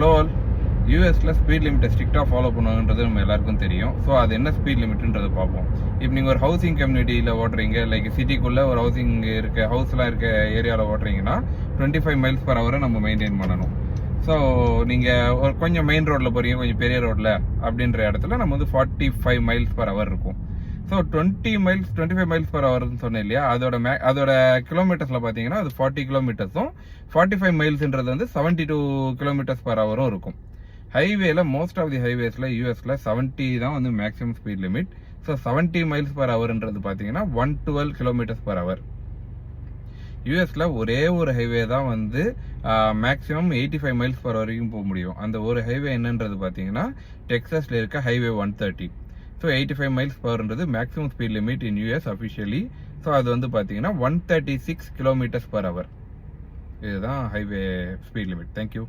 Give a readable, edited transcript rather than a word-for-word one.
Hello யூஎஸில் speed லிமிட்டை ஸ்ட்ரிக்டாக ஃபாலோ பண்ணுவாங்கன்றது நம்ம எல்லாருக்கும் தெரியும். ஸோ அது என்ன ஸ்பீட் லிமிட்ன்றதை பார்ப்போம். இப்போ நீங்கள் ஒரு ஹவுசிங் கம்யூனிட்டியில் ஓட்டுறீங்க, லைக் சிட்டிக்குள்ளே ஒரு ஹவுஸ்லாம் இருக்க ஏரியாவில் ஓட்டுறீங்கன்னா 25 மைல்ஸ் பர் ஹவரை நம்ம மெயின்டைன் பண்ணணும். ஸோ நீங்கள் ஒரு கொஞ்சம் மெயின் ரோட்டில் போகிறீங்க, கொஞ்சம் பெரிய ரோட்டில் அப்படின்ற இடத்துல நம்ம வந்து 45 மைல்ஸ் பர் ஹவர் இருக்கும். ஸோ 25 மைல்ஸ் பர் ஹவர்னு சொன்னேன் இல்லையா, அதோட கிலோமீட்டர்ஸில் பார்த்தீங்கன்னா அது 40 கிலோமீட்டர்ஸும் 45 மைல்ஸ்ன்றது வந்து 72 கிலோமீட்டர்ஸ் பர் ஹவரும் இருக்கும். ஹைவேல மோஸ்ட் ஆஃப் தி ஹைவேஸில் யூஎஸில் 70 தான் வந்து maximum speed limit. So 70 miles per ஹவர்ன்றது பார்த்தீங்கன்னா 112 கிலோமீட்டர்ஸ் பர் ஹவர். யூஎஸில் ஒரே ஒரு ஹைவே தான் வந்து மேக்ஸிமம் 85 மைல்ஸ் பர் வரைக்கும் போக முடியும். அந்த ஒரு ஹைவே என்னன்றது பார்த்தீங்கன்னா டெக்ஸஸில் இருக்க ஹைவே 130. ஸோ 85 மைல்ஸ் பர்ன்றது maximum speed limit in US officially. So அது வந்து பார்த்தீங்கன்னா 136 கிலோமீட்டர்ஸ் பர் ஹவர். இதுதான் ஹைவே ஸ்பீட் லிமிட். தேங்க்யூ.